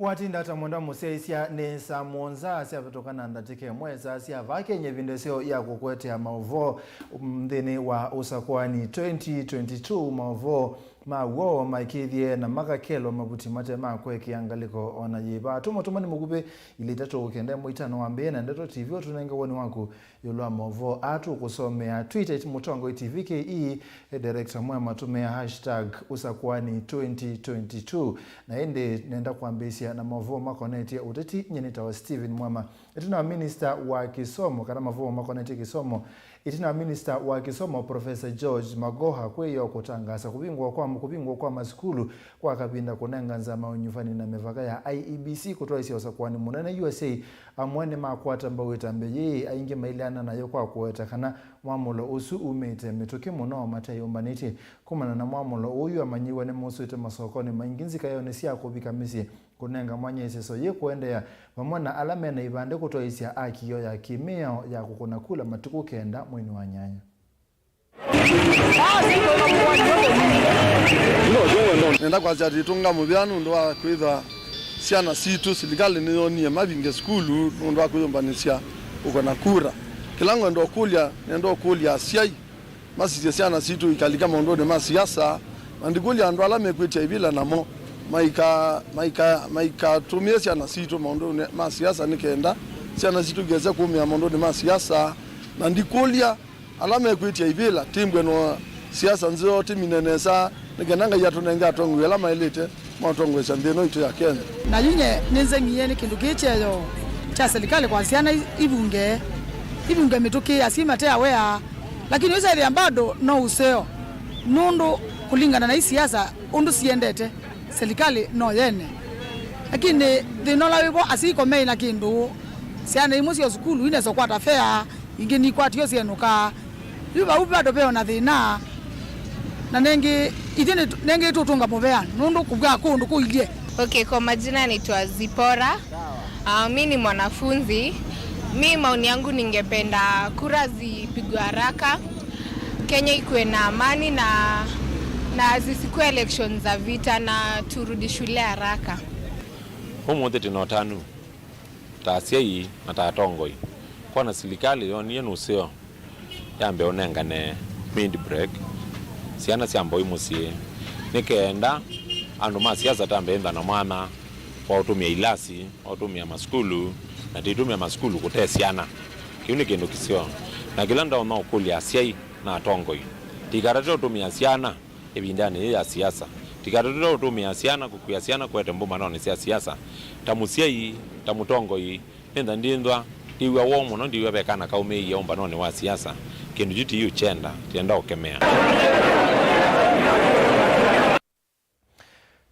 Watinda atamonda museisia nesa monza asia kutokana ndatike mweza asia vake nye vindesio ya kukwetea Mauvoo mdini wa usakwani 2022 Mauvoo Mauvoo maikithie na makakelo mabuti mate makwe kiangaliko onajiba tumani mugube ilitato ukende mwitano wambe na ndeto TV otunenge woni wangu yulwa Mauvoo atu kusomea Twitter mutongo TVKE director MUEMA tumea hashtag usakwani 2022 na ende nenda kuambisia na Mauvoo makoneti ya uteti nyenita wa Steven Mwema itina minister wa kisomo kana Mauvoo makoneti kisomo itina minister wa kisomo Professor George Magoha kweyo kutangasa kubingwa kwa maskulu kwa kabinda kunenga nzama unyufani na mevaka ya IEBC kutoa isi usakwani munene USA amwene makwata mbawita mbeye ainge mailiana na yokwa kuweta kana mwamulo usu umete metoke muno matayo mbaniti kumana na mwamulo uyu amanyiwa ne musu ite masokoni mainginzi kayo nesia kubika misi kunenga mwanya iseso ye kuendea pamona alame na ibande kutoa isi ya akiyo ya kimeo ya kukuna kula matuku kenda mwini wa nyanya. Nenda kwa zati tunga mubianu ndo kwitha siana situ silikali niyonie mabinge skulu ndo kwiyombanisia uko na kura kilango ndo kulia siai masije siana situ ikalika mondo de masiasa mandikulia ndo alame kwetia ibila namo maika tumie siana situ mondo masiasa nikenda siana situ geze kumia mondo de masiasa mandikulia alame kwetia ibila timbwe no siasa nzo timinenesa nikenanga yatunenga tongu alama elite matongo sandeno ito ya Kenya na yunye ninzengiye ni kindu kicheyo cha serikali kwa siana ibunge mituki asima te awea lakini yose ile ambado no useo nundu kulingana na siasa undu siendete serikali no yene lakini dinola wibo asiko mei na kindu siana imusi ya skulu ine so kwata fair ingeni kwati yose enuka yuba ubado peo na thina na nenge tutunga mubea nundu kubwa kundu kuilie. Okay, kwa majina naitwa Zipora. Mimi ni mwanafunzi. Mimi maoni yangu ningependa kura zipigwe haraka. Kenya ikuwe na amani na zisikuwe elections za vita na turudi shule haraka. Humu wote tinotanu. Taasia hii na taatongo hii. Kwa na serikali yenu usio yambe onengane mid break. Siana siambo imusie nikeenda andu masiasa tambeenda na mwana kwa utumia ilasi utumia maskulu na titumia maskulu kutesiana kiuni kindu kisio na kilanda ona ukulia siai na tongo tikarate utumia siana ebindane ya siasa tikarate utumia siana kukuya siana kwete mbuma none sia siasa tamusiai tamutongo nenda ndindwa diwa womo no diwa bekana kaume yomba none wa siasa kindu juti yu chenda tienda ukemea.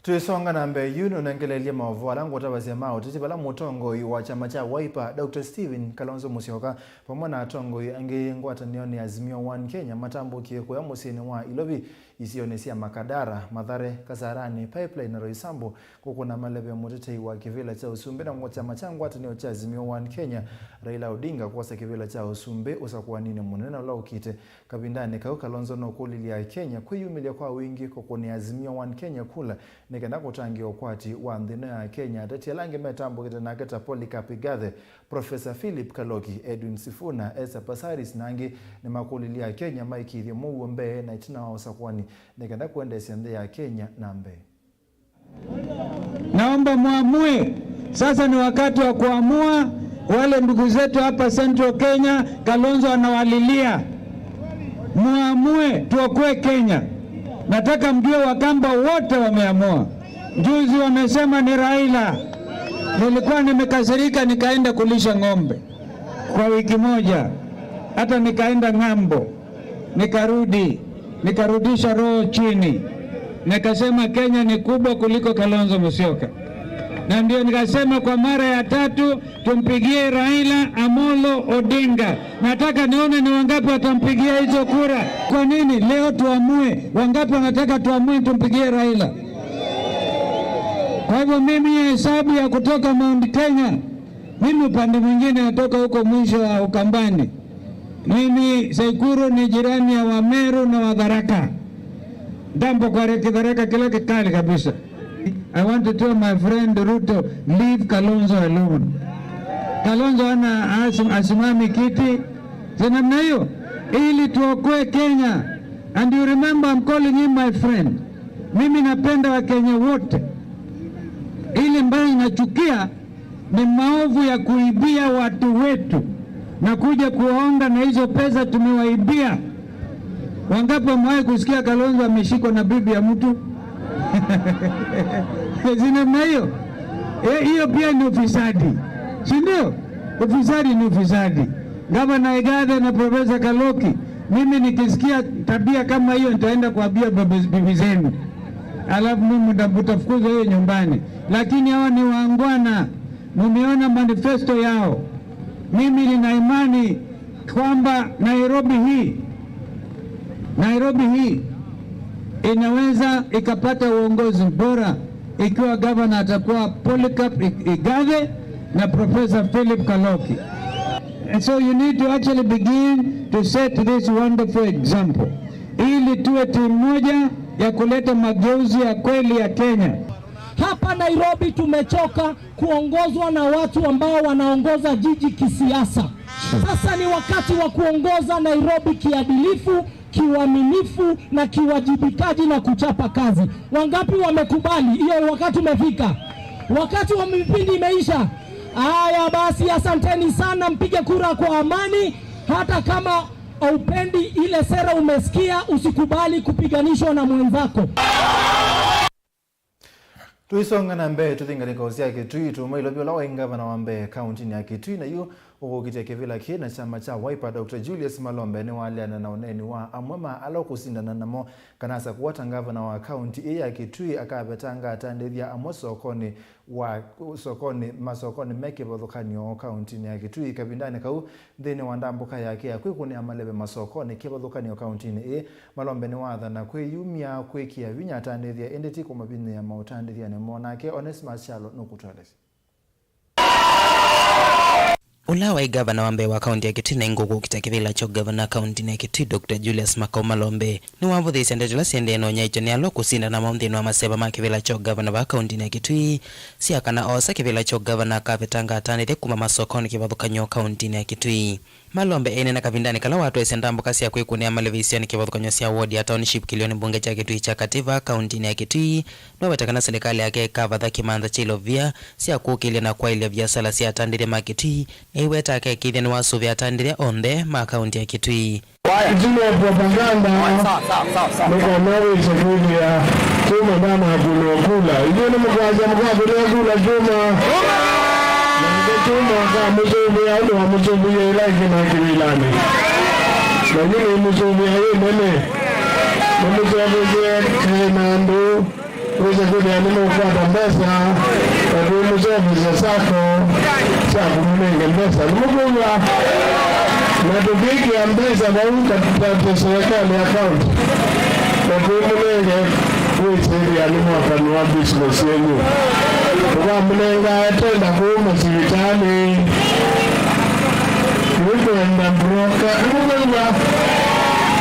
Tuisonga na mbe yuno nangelelia Mauvoo alangu tabazia mao titibala mutongo wa chama cha Wiper Dr. Steven Kalonzo Musyoka pamwana atongo ange ngwata nioni Azimio 1 Kenya matambo kieko ya musini wa Ilobi isionesia Makadara Mathare Kasarani Pipeline na Roysambu kukuna malebe mutete wa kivila cha Usumbe na ngwata machangu hata niyo cha Azimio 1 Kenya Raila Odinga kwasa kivila cha Usumbe usakuwa nini munena ula ukite kabindani kao Kalonzo no kulilia Kenya kuyumilia kwa wingi kukuni Azimio 1 Kenya kula nikenda kutangi okwati wa ndino ya Kenya tati alange metambo kitana keta Polycarp Igathe Professor Philip Kaloki Edwin Sifuna Esa Pasaris nangi ni makulilia Kenya maikithie Mauvoo mbe na itina wa usakwani nikenda kuende sende ya Kenya na mbe. Naomba muamue sasa, ni wakati wa kuamua. Wale ndugu zetu hapa Central Kenya Kalonzo anawalilia, muamue tuokoe Kenya. Nataka mjue Wakamba wote wameamua. Juzi wamesema ni Raila. Nilikuwa nimekasirika nikaenda kulisha ng'ombe kwa wiki moja. Hata nikaenda ng'ambo. Nikarudisha roho chini. Nikasema Kenya ni kubwa kuliko Kalonzo Musyoka. Na ndio nikasema kwa mara ya tatu tumpigie Raila Amolo Odinga. Nataka nione ni wangapi watampigia hizo kura. Kwa nini leo tuamue wangapi wanataka tuamue tumpigie Raila? Kwa hivyo mimi hesabu ya kutoka Mount Kenya, mimi upande mwingine natoka huko mwisho wa Ukambani. Mimi Saikuru ni jirani ya Wameru na Wadharaka. Dampo kwa Kidharaka kile kikali kabisa. I want to tell my friend Ruto, leave Kalonzo alone. Kalonzo ana asimami kiti. Zinamna hiyo ili tuokoe Kenya. And you remember I'm calling him my friend. Mimi napenda wa Kenya wote. Ile mbaya inachukia ni maovu ya kuibia watu wetu na kuja kuwaonga na hizo pesa tumewaibia. Wangapi wamewahi kusikia Kalonzo ameshikwa na bibi ya mtu? Zinamna hiyo. Hiyo pia ni ufisadi. Si ndio? Ufisadi ni ufisadi. Gavana Igathe na Profesa Kaloki, mimi nikisikia tabia kama hiyo nitaenda kuambia bibi zenu. Alafu mimi nitafukuza hiyo nyumbani. Lakini hawa ni waangwana. Mumeona manifesto yao. Mimi nina imani kwamba Nairobi hii inaweza ikapata uongozi bora ikiwa gavana atakuwa Polycarp Igathe na Professor Philip Kaloki. And so you need to actually begin to set this wonderful example. Ili tuwe timu moja ya kuleta mageuzi ya kweli ya Kenya. Hapa Nairobi tumechoka kuongozwa na watu ambao wanaongoza jiji kisiasa. Sasa ni wakati wa kuongoza Nairobi kiadilifu, kiuaminifu na kiwajibikaji na kuchapa kazi. Wangapi wamekubali? Hiyo wakati umefika. Wakati wa vipindi imeisha. Haya basi, asanteni sana, mpige kura kwa amani. Hata kama haupendi ile sera umesikia, usikubali kupiganishwa na mwenzako. Tuisonga na Mbeya tuthinga kosi ya Kitui tumailo bila wenga bana wa Mbeya county ya Kitui na hiyo ukiteke vila kina chama cha Wiper Dr. Julius Malombe ni wale na uneni wa MUEMA alokusindana namo kanasa kuwatanga na wa county ya Kitui akabetanga atandithia amosokoni wa masokoni meke bodhokanyo county ya Kitui kabindani kau thini wa ndambuka yake ya kwikuni amalebe masokoni kebodhokanyo county ni Malombe ni watha na kwiyumia kwikia vinya atandithia endeti kumabini ya mautandithia ni monake Onesmus Charlotte nukutwalesi. Ulawa gavana wa Mbeya wa kaunti ya Kitui na Ngugu kitakivila cho gavana kaunti ya Kitui Dr. Julius Malombe ni wavu thisi ndetula siende no nyaicho ni alo kusinda na maumthini wa maseba makivila cho gavana wa kaunti ya Kitui siakana osa kivila cho gavana kapetanga atanire kuma masokoni kivadhukanyo kaunti ya Kitui. Malombe ene na kavindani kala watu esendambo kasi ya kuikuni ya malevisiani kivadhukanyo siya ward ya township kilioni bunge cha Kitui cha Kativa kaunti ya Kitui na watakana serikali yake kavadha kimanza chilovia siya kukili na kwa ile vya sala siya atandire makitui iweta ake kithini wasu vya atandire onde makaunti ya Kitui. Jino propaganda niko nawe chakuli ya tuma dama kulokula ijini mkwaza kulokula tuma tuma kwa mzumbi ya ulu wa mzumbi ya ilaki na kivilani na jini mzumbi ya hii mene mzumbi ya kinandu uweze kuli ya nimo kuwata mbesa na kui mzumbi za sako sako mnenge mbesa mkula na tupiki ya mbesa mauka tutatu serikali ya kaunti na kui mnenge kuitiri ya nimo wapanua business yenyu kwa mnenga atenda kuuma sivitani kukwenda broka kukwenda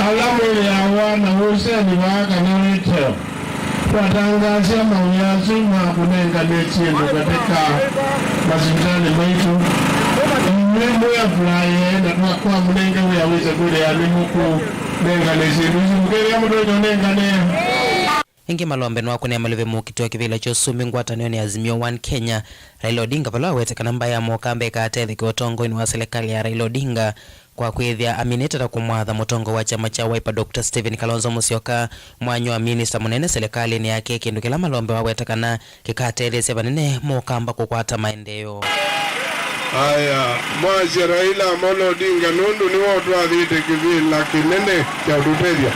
alamu ya wana useni waka na wito watangazia mauyazima kunenga netiendo katika masivitani maitu mlembo ya fulaye na kwa mnenga uyaweze kule alimuku nenga nesiruzi mkere ya mdojo nenga nea. Ingi Malombe nwako ni amaleve mukitoa kivila cho sumi ngwataniyo ni Azimio 1 Kenya. Raila Odinga pala weteka namba ya mokambe kaatedhi kiotongo inuwa serikali ya Raila Odinga kwa kuithia aminita kumwadha mutongo wa chama cha Wiper Dr. Stephen Kalonzo Musyoka mwanyo wa minister munene serikali ni yake kindu kila Malombe waweteka na kikaatedhi sebanine mokamba kukwata maendeo. Haya, mwazi Raila Amolo Odinga nundu ni watu wa dhite kivila kinene cha udupedia.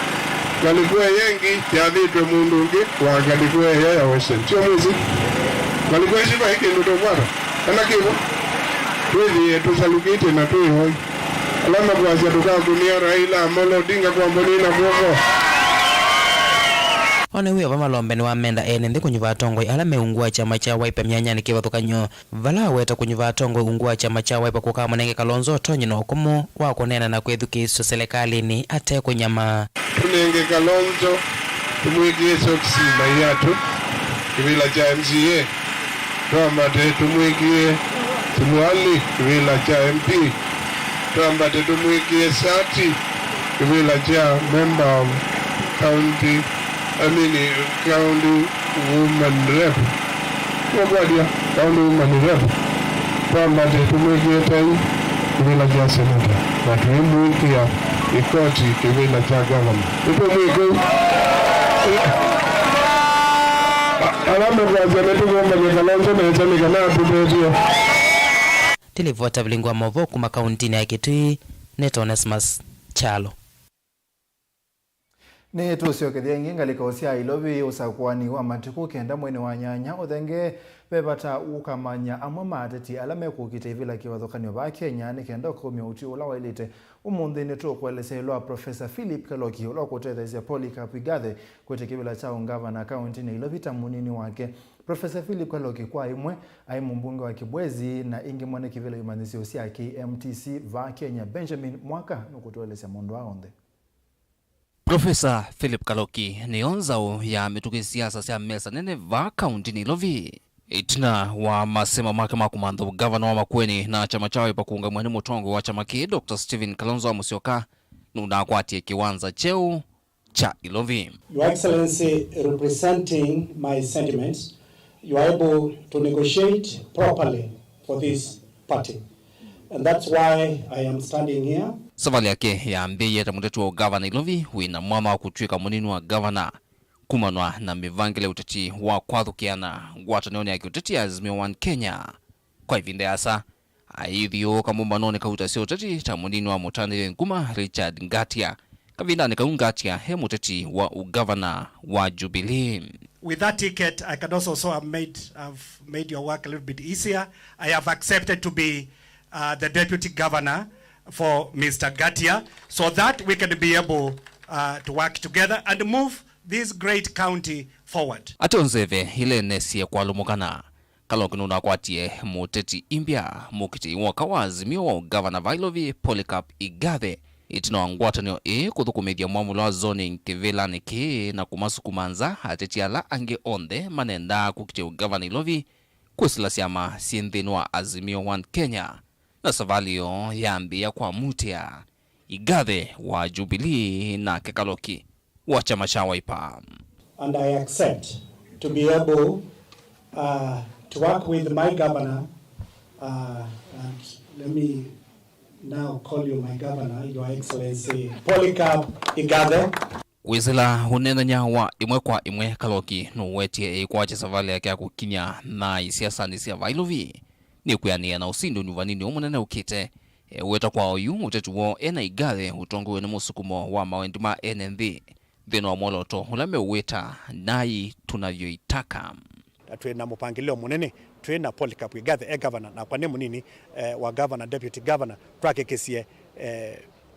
Kalikuwa yengi ya dhitwe mundungi wa kalikuwa ya wesen. Sio mwizi. Kalikuwa shiba hiki nduto mwara. Kana kivo. Wethi tusalukite na tui hoi. Alama kwa tukaa kunia Raila Amolo Odinga kwa mbonina kuoko. One huyo wa Malombe ni wamenda ene ndi kunyuva tongoi ala meungua chama cha Wiper mnyanyani kivathukanyo vala weta kunyuva tongoi ungua chama cha Wiper kukaa mwanenge Kalonzo tonyi na hukumu wako nena na kwethukiso serikali ni ate kunyama. Mwanenge Kalonzo tumwikie sokisima yatu kivila cha MCA, twambate tumwikie Tumwali kivila cha MP, twambate tumwikie Sati kivila cha member of county woman rep. Wabadia county woman rep, twambate tumwikie Tai kivila cha senator, na tumwikia Ikoti kivila cha governor. Ipo mwiko Tilivota Vilingi Mauvoo kuma kauntini ya Kitui Neto Onesmus Chalo. Ni tusiokethia nginga likosia ilovi usakwani wa matiku kenda mwene wa nyanya uthenge bebata ukamanya amwe mateti alame kukite vila kiwathokanio ba Kenya ni kenda kumya uti ula wailite umundi ni tu kueleselwa Professor Philip Kaloki ula kutethesia Polycarp Igathe kwete kibila cha ungavana kaunti ni ilovi tamunini wake. Professor Philip Kaloki kwa imwe aimu mbunge wa Kibwezi na ingi mwane kivila yumanisi usia KMTC va Kenya Benjamin Mwaka nukutuelesea mondo aonde. Professor Philip Kaloki ni onzao ya mituki siasa sia mesa nene va kaunti ni ilovi. Itina wa masema mahakama kumandho gavana wa Makueni na chama chawe pa kuunga mwani mutongo wa chama ki Dr. Stephen Kalonzo wa Musyoka nuna kwatie kiwanza cheu cha ilovi. Your Excellency, representing my sentiments, you are able to negotiate properly for this party. And that's why I am standing here. Savali yake ya mbeye tamutetu wa gavana ilovi wina mwama wa kutuika muninu wa gavana kumanwa na mivangile utati wa kwathukiana gwatanioni ya kiutati ya Azimio One Kenya. Kwa hivinde asa, aidhiyo kamumbanone kautasi utati tamuninu wa mutani nguma Richard Ngatia kavindani kaungatia he mutati wa ugavana wa Jubilee. With that ticket, I can also have made your work a little bit easier. I have accepted to be the deputy governor for Mr. Gatia, so that we can be able to work together and move this great county forward. Atonzeve hile nesie kwa lumukana. Kaloki nuna kwatie muteti imbia mukiti waka wa Azimio wa Governor Vilovi Polycarp Igathe. Itino angwatanio kuthukumithia mwamulo wa zoning kivila niki na kumasukumanza hatetiala ange onde manenda kukiti Governor Ilovi kusila siama siendhinwa Azimio One Kenya. Na savalio yambia kwa mutia Igathe wa Jubilee na Kaloki wa chama cha Wiper. And I accept to be able to work with my governor. And let me now call you my governor, Your Excellency Polycarp Igathe. Wizela hunenanya wa imwe kwa imwe Kaloki nuwetie kwa savali yake ya kukinya na isiasa nisia Vilovi. Ni kuyania na usindo nyuvanini umunene ukite weta kwa oyu utetu wo ena Igathe utongo na musukumo wa mawendima NNV dhino wa moloto ulame uweta nai tunavyoitaka. Tuena mupangilio munene tuena Polycarp Igathe governor na kwa nemu nini wa governor deputy governor twakekesie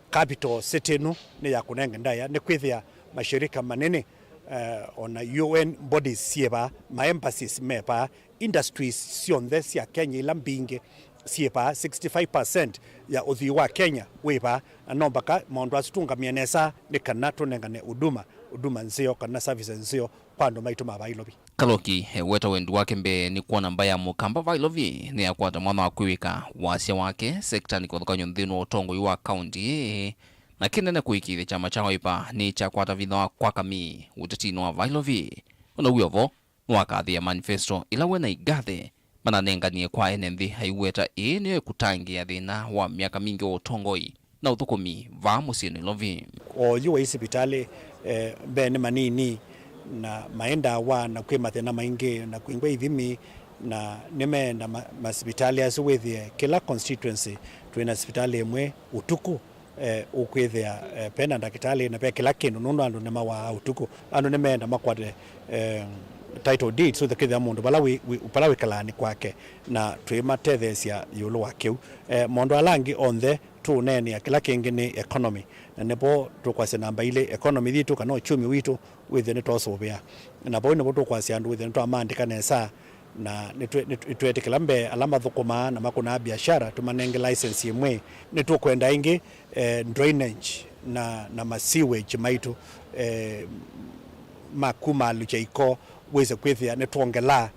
capital city nu ni ya kunenga ndaya ni kwithia mashirika manene on UN bodies sieba ma embassies mepa industries sionthe sia Kenya ila mbinge sieba 65% ya uthi wa Kenya weba anombaka maundu asitunga mienesa ni kana tunengane uduma nzio kana services nzio pando maitu Vilovi. Kaloki weta wendu wake mbe ni kuona mbaya mukamba Vilovi ni ya kuata mwana wa kuiwika wasia wake sekta ni kwa nyondhinu otongo yuwa county na kinene kuikithia chama cha Wiper ni cha kwata vitha kwa kami utetino wa Vilovi. Una uyovo nwakathia manifesto ila wena Igathe mananenganie kwa NNV haiweta niyo kutangia thina wa miaka mingi wa utongoi na uthukumi va musini Ilovi. O yuwa isipitali bene manini na maenda wa na kwe mathina maingi na kuingwe ithimi na nime na masipitali asuwethie kila constituency tuina hospitali imwe utuku ukwithia pena ndakitali na pe kila kindu nundu andu nema wa utuku andu nimeenda makwate title deed so the kithia mundu balawi kalani kwake na twimatethesia yulu wa kiu mondo alangi onthe tunene ya kila kingi ni economy na nebo tukwase namba ile economy thitu kana uchumi witu within tosubia na bo nebo tukwase andu within to amandika nesa na nitwetekela mbe alama thukuma na makuna biashara tumanenge license imwe nitukwenda ingi drainage na ma sewage maitu makuma luchaiko weze kwithia ne tuongela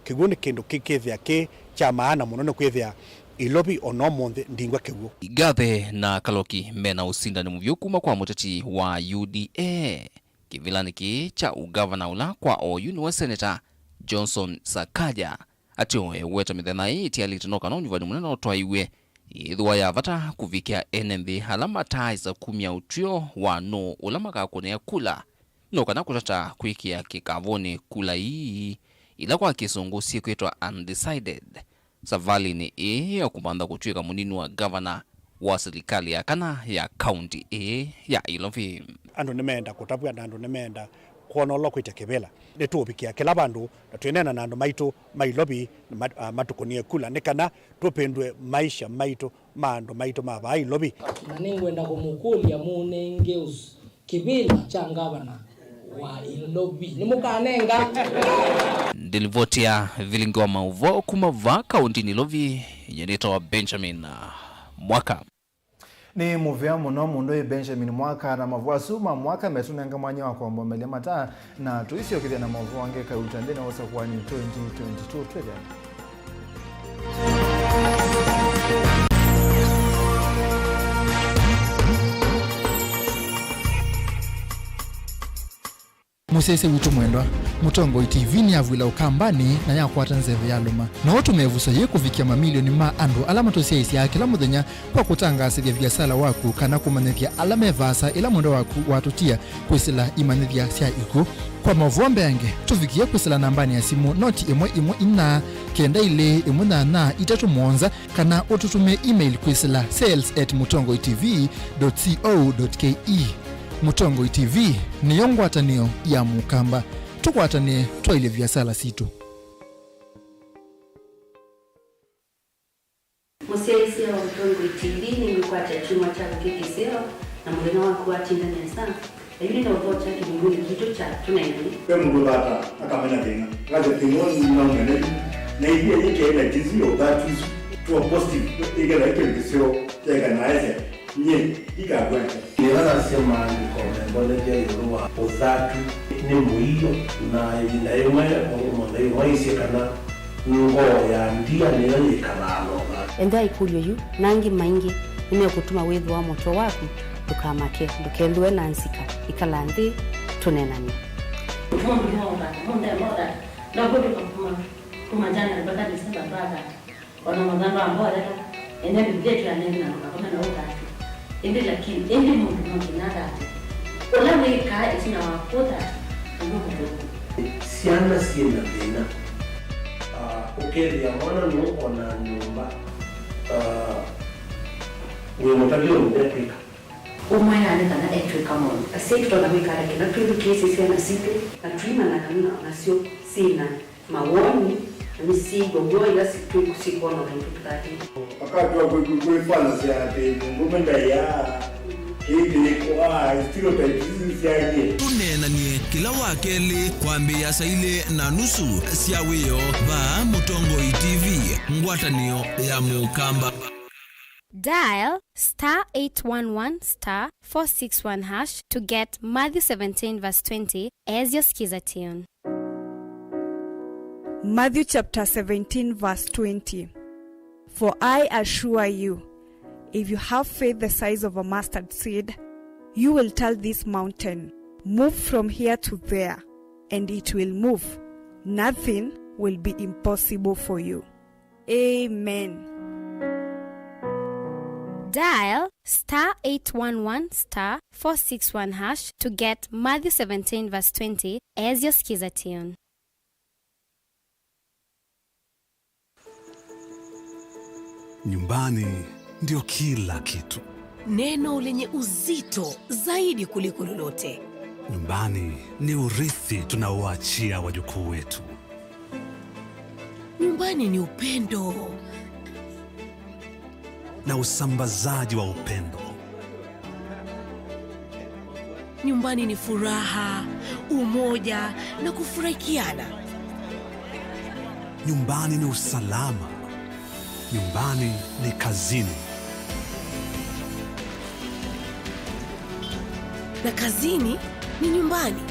kiguo ni kindu kikithia ki cha maana muno ne kwithia ilobi onomonde ndingwa kiguo. Igathe na Kaloki mena usindani muvyo kuma kwa muteti wa UDA kivilani ki cha ugavana ula kwa oyuni wa Senator Johnson Sakaja atioe weta mithena iti alitinoka no nyuvani munene otwaiwe idhuwa ya vata kuvikia NMB halama taiza kumia utrio wa no ulama kakone kula no kana kutata kuikia kikavoni kula hii ila kwa kisungu siku yetua undecided savali ni ya kumanda kutuika munini wa governor wa serikali ya kana ya county ya Ilovi. Andu nemeenda kutapua na andu nemeenda kuonola kwitekebela netubikia kila bandu na tuenena na andu maitu mailobi matukonie kula nekana tupendwe maisha maitu maandu maitu maba ilobi na ningwenda kumukulia munengeus kibila cha gavana wa Ilobi nimukanenga Ndilivotia Vilingi wa Mauvoo kumava kaunti ni Ilovi yenito wa Benjamin Mwaka. Ni muvea muno mundu Benjamin Mwaka na Mauvoo asuma Mwaka metunenga mwanya wa kwamba mbele mata na tuisio kithia na Mauvoo angeka utandene wasa kwa ni 2022 trade. Musese witu mwendwa Mutongo TV ni avwila ukambani na yakwata nzeve ya luma na watu mevusa ye kufikia mamilioni ma andu alama tosiaisi ya kila muthenya kwa kutangasa vya biasala waku kana kumanethia alama evasa ila mwendo waku watutia kwisila imanethia sia iku kwa Mauvoo yange tufikia kwisila nambani ya simu noti imwe ina kenda ile imwe na itatu mwonza kana ututume email kwisila sales@mutongotv.co.ke. Mutongo TV ni yongwatanio ya mukamba tukwatane twaile biasala situ. Musiaisi wa Mutongo TV ni mkwata chuma cha kikiseo na mwena wako atinda nesa yuni na uvocha kibunguni kitu cha tunaini kwa mbulata akamena tena kaza timoni na ngene na hiyo yake ina jizio that is to a positive igala yake kisio ya naise nye ikagweka kila sema ni komembole ya yoruwa uzatu ni muhiyo na inaimwe na isikana ngo ya ndia niyo ikalalo enda ikulyo yu nangi maingi nimekutuma wewe wa moto wako tukamake dukelwe nansika ikalandi tunenani na bodo kuma jana baada ya sasa baada wana madhara ambao enda bibi ya nini na kama na utatu ende lakini ende mundu mkinada ola weka isina wakota ndio siana siena tena ukelia mwana no ona nyumba wewe mtakio ndepika umaya ne kana etwe kama asito na weka na tudu kesi sana sipe na trima na kana na sio sina mawoni misigo ngoja situ kusikona na mtutati wakati wa kuifanya siate ngomenda ya hivi kwa stereotypes siaje tunena ni kila wakeli kwambia saile na nusu siawiyo ba Mutongo TV ngwatanio ya mukamba. Dial *811*461# to get Matthew 17:20 as your skiza tune. Matthew chapter 17 verse 20. For I assure you, if you have faith the size of a mustard seed, you will tell this mountain, move from here to there, and it will move. Nothing will be impossible for you. Amen. Dial *811*461# to get Matthew 17:20 as your skiza tune. Nyumbani ndio kila kitu. Neno lenye uzito zaidi kuliko lolote. Nyumbani ni urithi tunaoachia wajukuu wetu. Nyumbani ni upendo na usambazaji wa upendo. Nyumbani ni furaha, umoja na kufurahikiana. Nyumbani ni usalama. Nyumbani ni kazini. Na kazini ni nyumbani.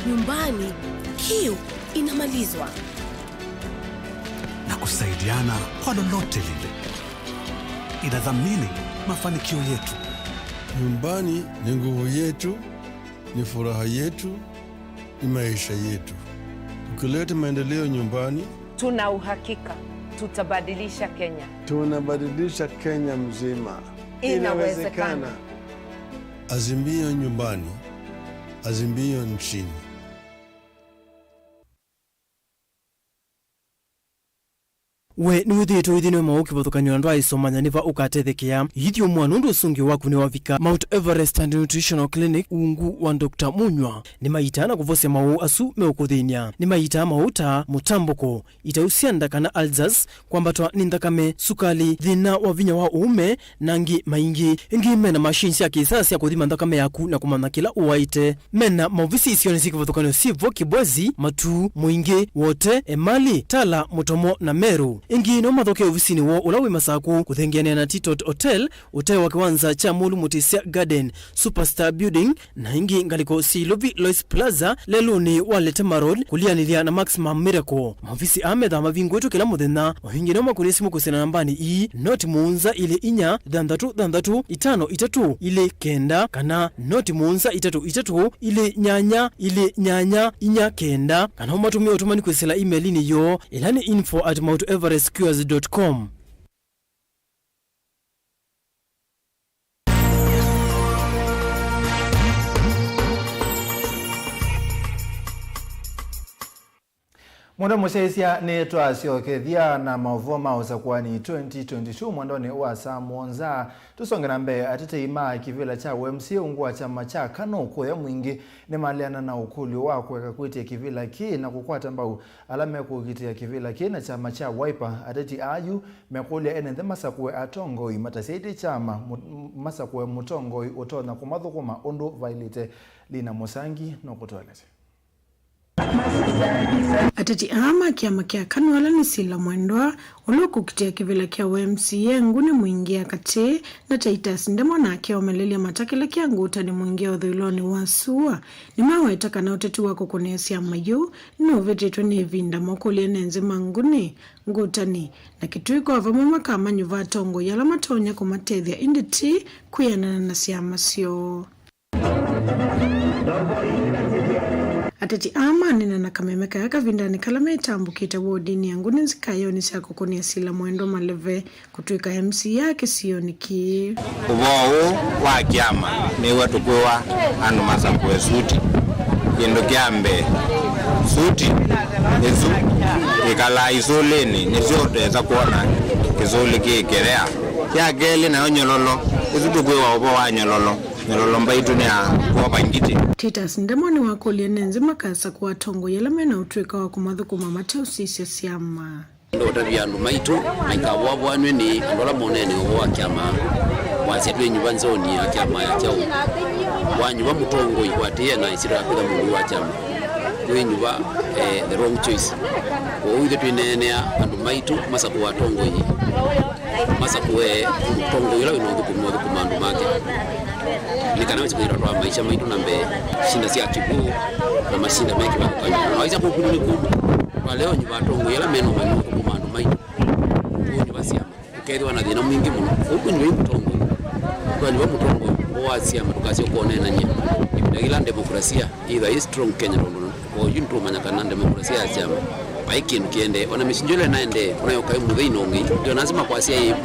nyumbani, kiu inamalizwa. Na kusaidiana kwa lolote lile. Inadhamini mafanikio yetu. Nyumbani ni nguvu yetu, ni furaha yetu, ni maisha yetu. Tukileta maendeleo nyumbani, tuna uhakika tutabadilisha Kenya. Tunabadilisha Kenya mzima. Inawezekana. Azimio nyumbani, azimio nchini. We ni withito ithino mauki bothukanyo ndo aisomanya niva ukatethekia yithio mwanundu usungi waku ni wavika Mount Everest and Nutritional Clinic ungu wa Dr. Munywa ni maita na kuvose mau asu meukuthinia ni maita mauta mutamboko itausianda kana alzas kwambatwa ni nthakame sukali thina wa vinya wa uume nangi maingi ingi mena machines ya kisasa ya kuthima nthakame yaku na kumana kila uwaite mena mauvisi isioni siki bothukanyo sivo kibwezi matu muingi wote emali tala mutomo na meru ingi no mathoke ofisini wo ulawi masaku kuthengeania na Titot Hotel uteo wa kiwanza cha Mulu Mutisia Garden Superstar Building na ingi ngaliko Silovi Lois Plaza leluni Waletema Road kulianilia na Maximum Miracle mavisi amedha mavingu wetu kila muthenya wahingi no makunisimu kusena nambani ii noti muunza ile inya dhandatu itano itatu ile kenda kana noti muunza itatu ile nyanya inya kenda kana umatumia utumani kwesela emailini yo ilani info@mounteverestcures.com. Mwendo musesia ni twasiokethia na Mauvoo mausakwani 2022 mwandoni wa saa monza tusonge na mbele atete ima kivila cha WMC ungua chama cha Kanoko ya mwingi ni maliana na ukuli wa kuweka kuitia kivila ki na kukwata mbau alame kukitia kivila ki na chama cha Wiper ateti ayu mekulia enende masakwe atongoi matasaidi chama masakwe mutongoi utona kumathukuma undu vailite lina musangi no kutolete atati ama kiama kia Kanwala ni sila mwendwa uloku kitia kivila kia WMCA nguni mwingia kate na Titus ndemo na kia omelelia matakila kia nguta ni mwingia odhuiloni wasua ni mawa itaka na uteti wako kunesi ya mayu ni uvetetwe ni vinda moko lienenze manguni ngutani na kituiko avamama kama nyuva tongo yala matonya kumatethia inditi kuyanana na siyama sio atati ama nina na kamemeka yaka vindani kalame itambukita wodini yangu nizikayo nisako kuni asila mwendo maleve kutuika MC yake sioniki Uvoo wa kiama ni watu kuwa anu masakwe suti yendo kiambe suti yesu ikala isoleni nisiote za kuona kizuli kiikerea kia geli na onyololo yesu tukuwa uvoo wa nyololo mbaitu ni kwa bangiti Titus ndemoni wako lienenze makasa kwa tongo yelamena utuika wa kumathukuma mateo sisi siama ndo tabiandu maitu maikawa bwanwe ni andola monene wa kiama wasetwe nyumba nzoni ya kiama ya kyao wanyuba mutongo ikwatie na isira kwa mungu wa kiama wenyuba the wrong choice oide twinenea andu maitu masaku wa tongo yi masaku tongo ila inothukuma andu make nikana wachikira kwa maisha maitu nambe shinda sia kibu na mashinda mengi bakanya waisa kukuru ni kudu kwa leo nyuba tongo yala meno manyo kwa andu maitu nyuba sia ukethwa na thina mwingi muno uku nyuba tongo kwa nyuba mutongo wa sia matukasio kuonena nya ibidagila demokrasia either is strong Kenya ndo kwa yuntu manyakana demokrasia ya chama baiki nkiende ona mishinjole naende unayo kai mudhino ngi ndio lazima kwa sia ya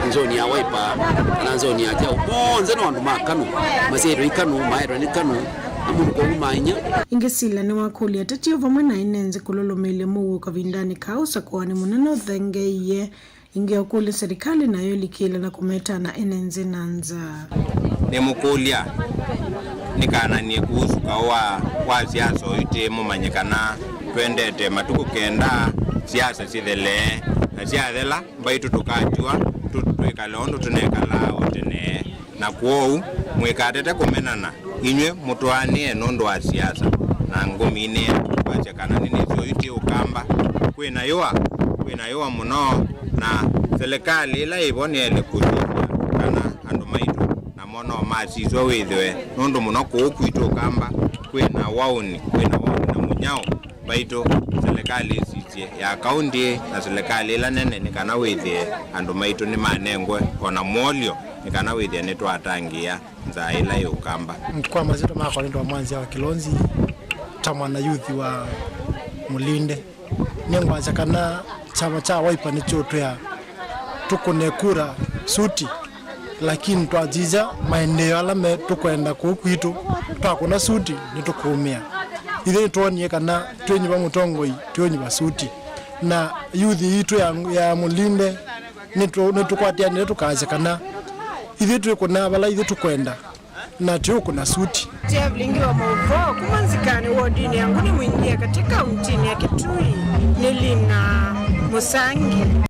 nzoni ya Wiper na nzoni ya jao bonze no andu makanu masero ikanu maero ni kanu amundu ko umanya ingesila ni wakuli atati ovamwe na inenze kulolomele muwo kavindani kausa kwani muneno thengeye ingeokuli serikali nayo likile na kumeta na enenze nanza ni mukulia nikana ni kuhusu kwa siasa ite mumanyikana twendete matuku kenda siasa sithele na siathela mbaitu tukajua tutwikalondo tunekala otene na kuou mwikatete kumenana inywe mutwanie nondo wa siasa na ngomine wachekana nini sio ite ukamba kwina yoa muno na serikali ila iboniele kujuka kana andu maitu na mono masizo withwe nondo muno kuukwito kamba kwina wauni na munyao baito serikali isitie ya kaunti na serikali ila nene nikana withie andu maitu ni manengwe ona mwolio nikana withie ni twatangia nza ila yukamba kwa mazito makolindo mwanzia wa Kilonzi tamwana youth wa Mulinde nengwaza kana chama cha Wiper ni choto ya tukunekura suti lakini twajiza maeneo alame tukwenda kukwitu twakuna suti nitukumia ithe tuonie kana twenyi ba mutongoi twenyi ba suti na youth itu ya Mulinde nitukwatia nitukaza kana ithe tukuna bala ithe tukwenda na tukuna suti tia Vilingi wa Mauvoo kumanzikani wodini yangu ni mwingia katika mtini ya Kitui nilina Musangi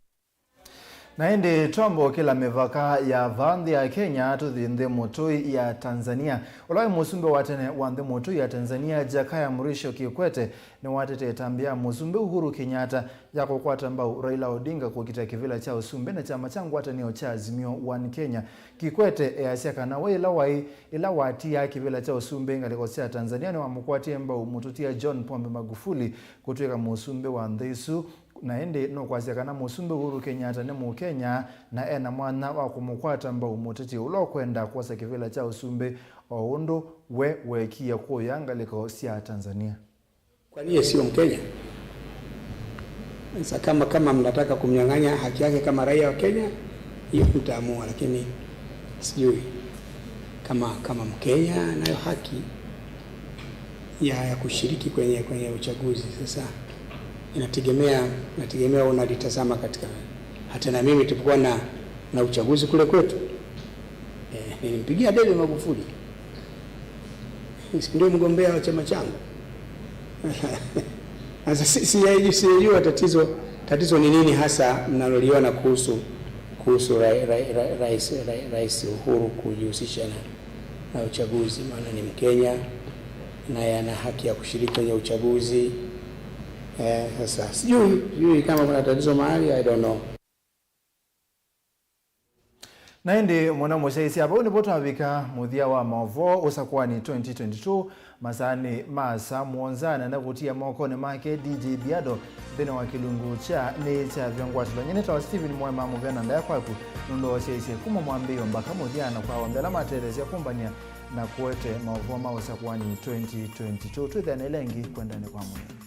naende tombo kila mevaka ya vandhi ya Kenya tuthinde motoi ya Tanzania ulai musumbe watene wandhe motoi ya Tanzania Jakaya Mrisho Kikwete ni watete tambia musumbe Uhuru Kenyatta ya kukwata mbao Raila Odinga kukita kivila cha usumbe na chama changu watanio cha Azimio One Kenya Kikwete yasiaka na ila watia kivila cha usumbe ngalikosea Tanzania ni wamukwatie mbao mututia John Pombe Magufuli kutuika musumbe wa ndhisu naende no kwasiakana musumbe Uhuru Kenyatta ne mu Kenya na ena mwana wa kumukwata mbao muteti ulo kwenda kwasa kivila cha usumbe oundo wekia kuyanga liko sia Tanzania. Kwa nini sio Mkenya? Sasa kama mnataka kumnyang'anya haki yake kama raia wa Kenya, hiyo mtaamua, lakini sijui kama Mkenya anayo haki ya kushiriki kwenye uchaguzi. Sasa inategemea unalitazama katika hata na mimi tulipokuwa na uchaguzi kule kwetu nilimpigia debe Magufuli ndio mgombea wa chama changu. Sasa sijui tatizo ni nini hasa mnaloliona kuhusu Rais Uhuru kujihusisha na uchaguzi, maana ni Mkenya na ana haki ya kushiriki kwenye uchaguzi. Sasa sijui kama kuna tatizo mahali, I don't know. Naende mwana moshaisi hapa unipoto habika muthia wa Mauvoo usakwani 2022 masani masa muonzana na kutia moko ne make DJ Biado bena wa kilungu cha ne cha vyangwatilo nyene tawa Steven MUEMA muvena ndaya kwaku nundo washaisi kuma mwambio mbaka muthia na kwa wambela materezi ya kumbania na kuwete Mauvoo usakwani 2022 tuithane lengi kwenda ne kwa mwana.